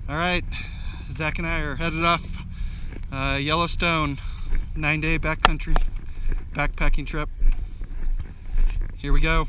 Alright, Zach and I are headed off Yellowstone 9-day backcountry backpacking trip. Here we go.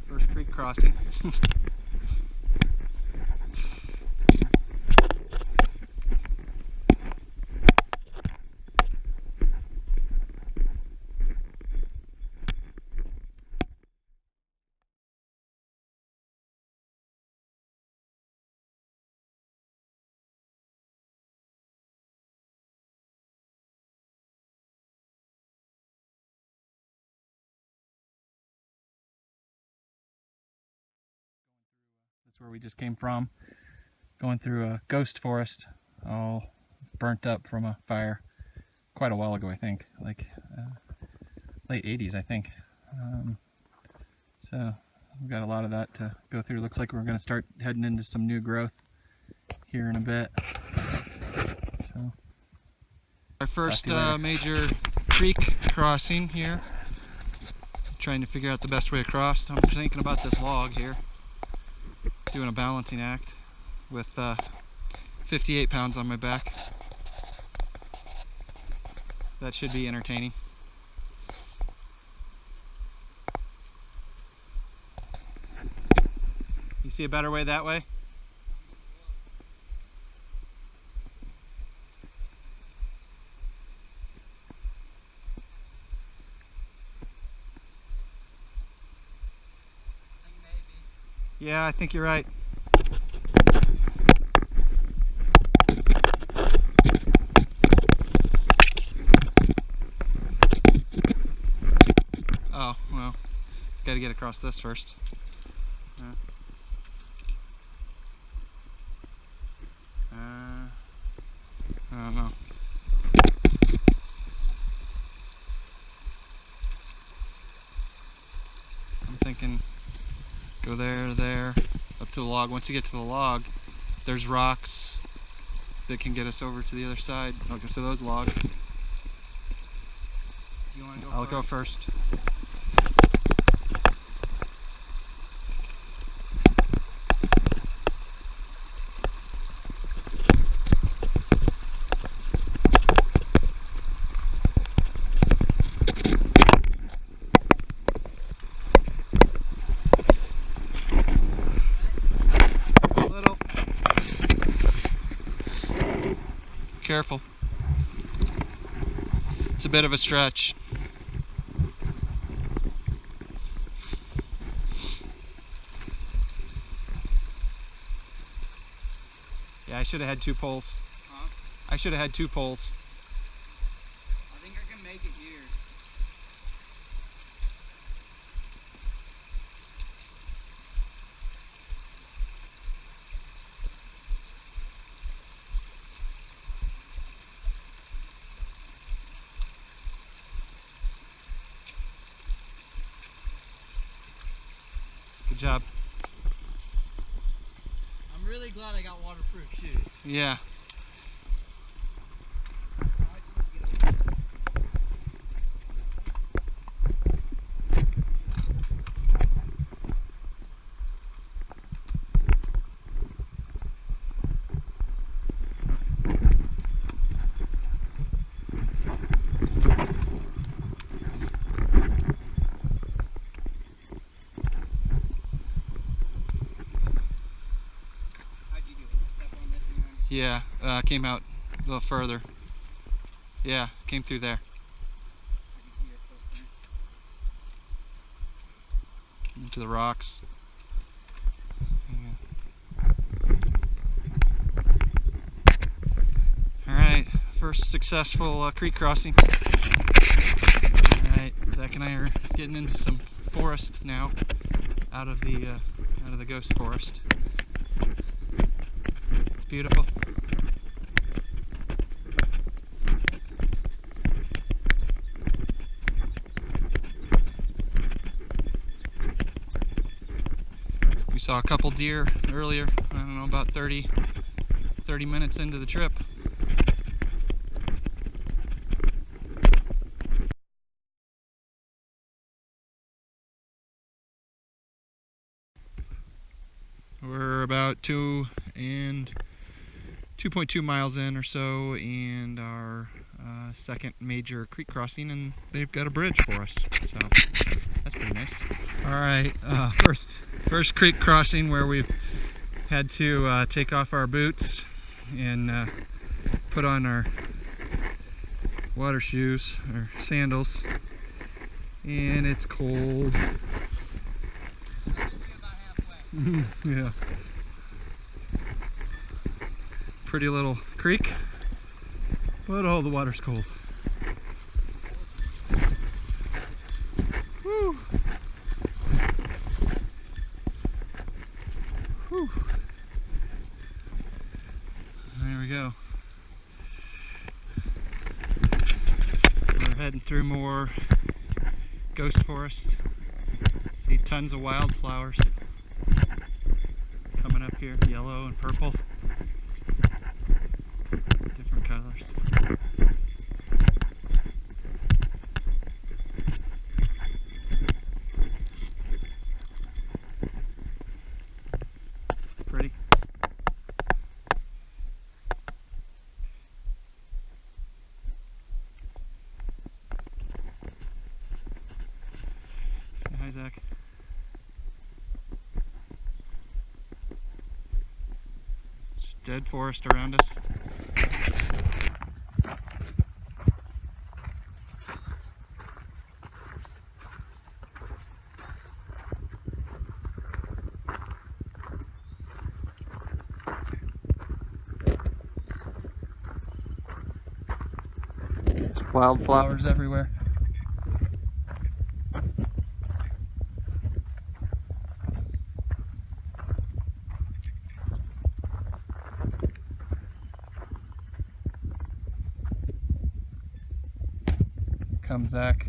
First creek crossing. That's where we just came from, going through a ghost forest, all burnt up from a fire quite a while ago, I think, like late 80s, I think. So we've got a lot of that to go through. Looks like we're going to start heading into some new growth here in a bit. So, our first major creek crossing here. Trying to figure out the best way across. I'm thinking about this log here. Doing a balancing act with 58 pounds on my back. That should be entertaining. You see a better way that way? Yeah, I think you're right. Oh, well, got to get across this first. I don't know. I'm thinking go there, up to the log. Once you get to the log, there's rocks that can get us over to the other side, over to those logs. You want to go I'll go first. careful. It's a bit of a stretch. Yeah, I should have had 2 poles. Huh? I should have had 2 poles. I think I can make it here. Good job. I'm really glad I got waterproof shoes. Yeah. Yeah, came out a little further. Yeah, came through there. Into the rocks. Yeah. Alright, first successful creek crossing. Alright, Zach and I are getting into some forest now, out of the ghost forest. It's beautiful. We saw a couple deer earlier, I don't know, about 30 minutes into the trip. We're about 2.2 miles in or so, and our second major creek crossing, and they've got a bridge for us, so that's pretty nice. Alright, first creek crossing where we've had to take off our boots and put on our water shoes, or sandals, and it's cold. Yeah. Pretty little creek, but all the water's cold. Woo. Whew. There we go. We're heading through more ghost forest. See tons of wildflowers coming up here, yellow and purple. Different colors. Pretty. Say hi, Zach. Just dead forest around us. Wildflowers everywhere. Comes Zach.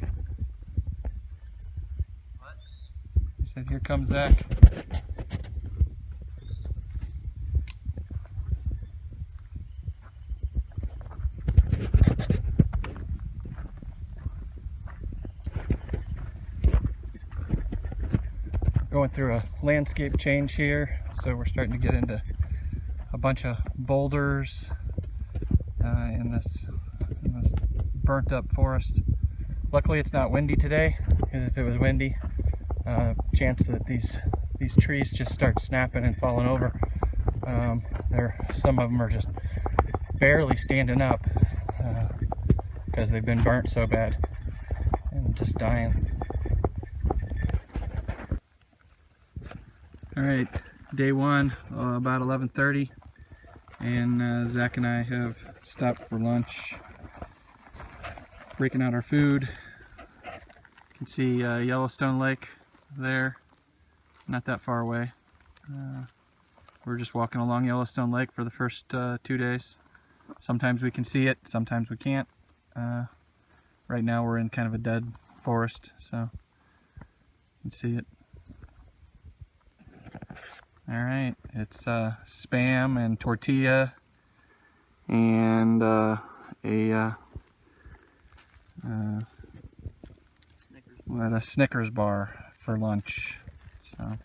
What? He said, "Here comes Zach." Going through a landscape change here, so we're starting to get into a bunch of boulders in this burnt up forest. Luckily it's not windy today, because if it was windy, chance that these trees just start snapping and falling over. Some of them are just barely standing up because they've been burnt so bad and just dying. All right, day one, about 11:30, and Zach and I have stopped for lunch, breaking out our food. You can see Yellowstone Lake there, not that far away. We're just walking along Yellowstone Lake for the first 2 days. Sometimes we can see it, sometimes we can't. Right now we're in kind of a dead forest, so you can see it. Alright, it's Spam and tortilla and a Snickers bar for lunch. So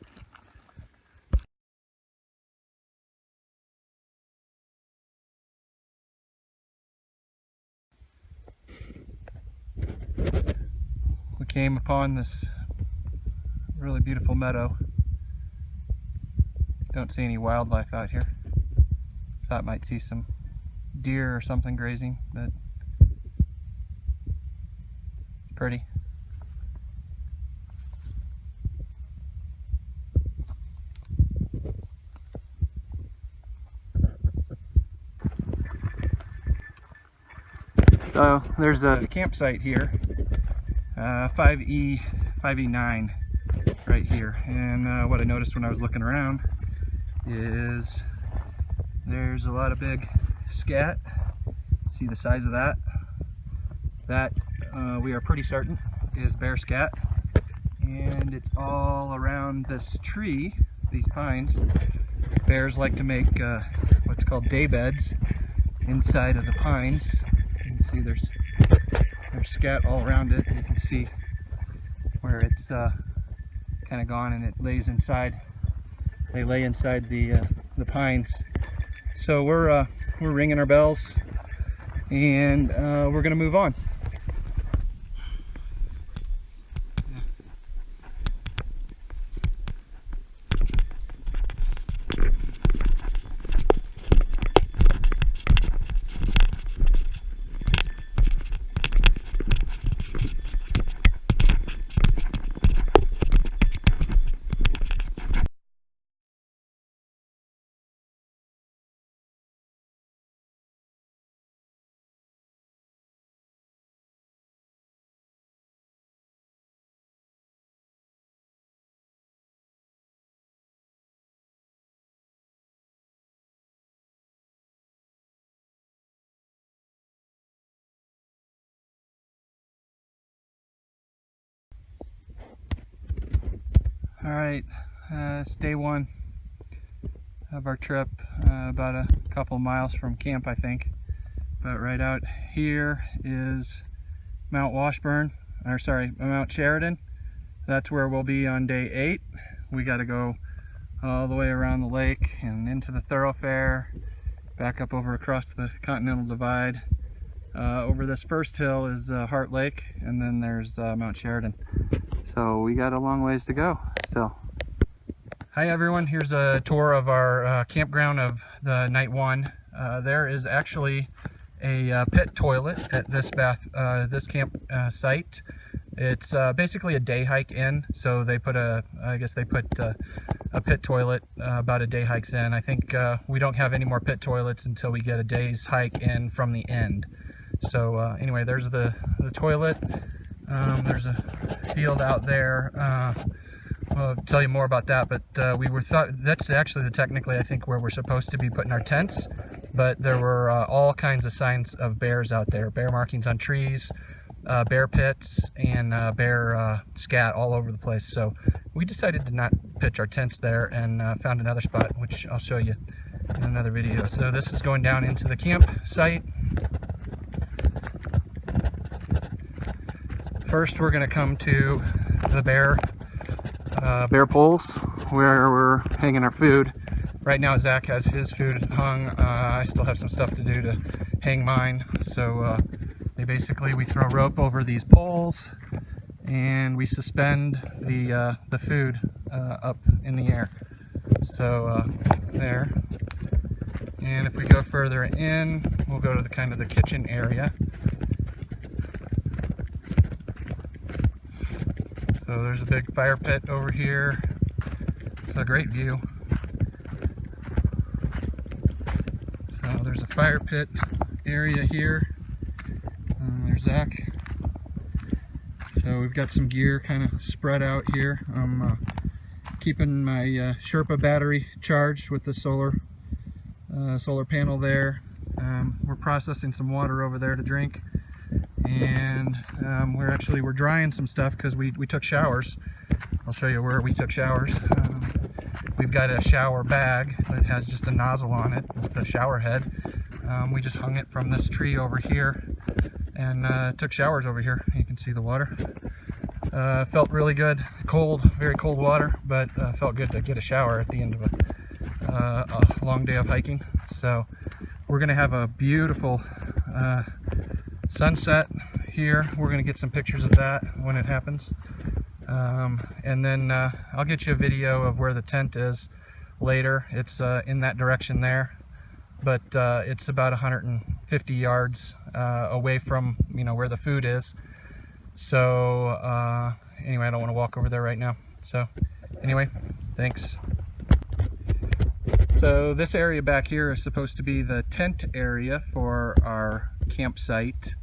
we came upon this really beautiful meadow. Don't see any wildlife out here. Thought might see some deer or something grazing, but pretty. So there's a campsite here, 5E9 right here, and what I noticed when I was looking around is there's a lot of big scat. See the size of that? That we are pretty certain is bear scat, and it's all around this tree, these pines. Bears like to make what's called day beds inside of the pines. You can see there's scat all around it. You can see where it's kind of gone, and it lays inside. They lay inside the pines. So we're ringing our bells, and we're gonna move on. Alright, it's day one of our trip, about a couple miles from camp, I think. But right out here is Mount Sheridan. That's where we'll be on day 8. We got to go all the way around the lake and into the thoroughfare, back up over across the Continental Divide. Over this first hill is Heart Lake, and then there's Mount Sheridan. So we got a long ways to go still. Hi everyone, here's a tour of our campground of the night one. There is actually a pit toilet at this camp site. It's basically a day hike in, so they put a pit toilet about a day hikes in. I think we don't have any more pit toilets until we get a day's hike in from the end. So anyway, there's the toilet. There's a field out there. I'll tell you more about that, but that's actually technically I think where we're supposed to be putting our tents, but there were all kinds of signs of bears out there, bear markings on trees, bear pits, and bear scat all over the place. So we decided to not pitch our tents there, and found another spot, which I'll show you in another video. So this is going down into the campsite. First we're going to come to the bear poles where we're hanging our food. Right now Zach has his food hung. I still have some stuff to do to hang mine. So we throw rope over these poles and we suspend the food up in the air. So there. And if we go further in, we'll go to the kind of the kitchen area. So there's a big fire pit over here. It's a great view. So there's a fire pit area here. There's Zach. So we've got some gear kind of spread out here. I'm keeping my Sherpa battery charged with the solar panel there. We're processing some water over there to drink, and we're drying some stuff because we took showers. I'll show you where we took showers. We've got a shower bag that has just a nozzle on it with a shower head. We just hung it from this tree over here and took showers over here. You can see the water. Felt really good. Cold, very cold water, but felt good to get a shower at the end of a long day of hiking. So we're gonna have a beautiful sunset here. We're gonna get some pictures of that when it happens. And then I'll get you a video of where the tent is later. It's in that direction there, but it's about 150 yards away from where the food is. So anyway, I don't want to walk over there right now. So anyway, thanks. So this area back here is supposed to be the tent area for our campsite.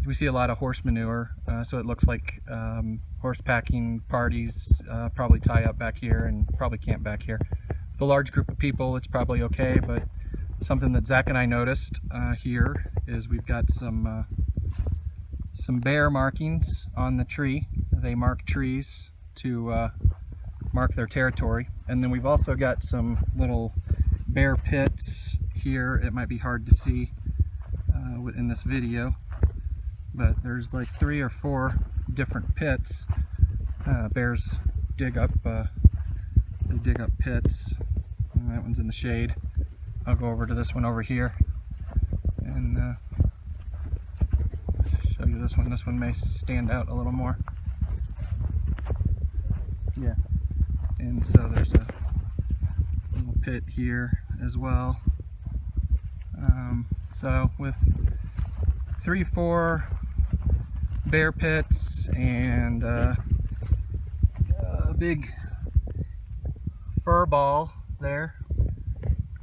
We see a lot of horse manure, so it looks like horse packing parties probably tie up back here and probably camp back here. With a large group of people, it's probably okay, but something that Zach and I noticed here is we've got some bear markings on the tree. They mark trees to mark their territory. And then we've also got some little bear pits here. It might be hard to see in this video, but there's like 3 or 4 different pits. Bears dig up, they dig up pits. And that one's in the shade. I'll go over to this one over here and show you this one. This one may stand out a little more. Yeah. And so there's a little pit here as well. So with 3, 4 bear pits and a big fur ball there,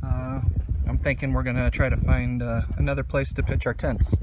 I'm thinking we're gonna try to find another place to pitch our tents.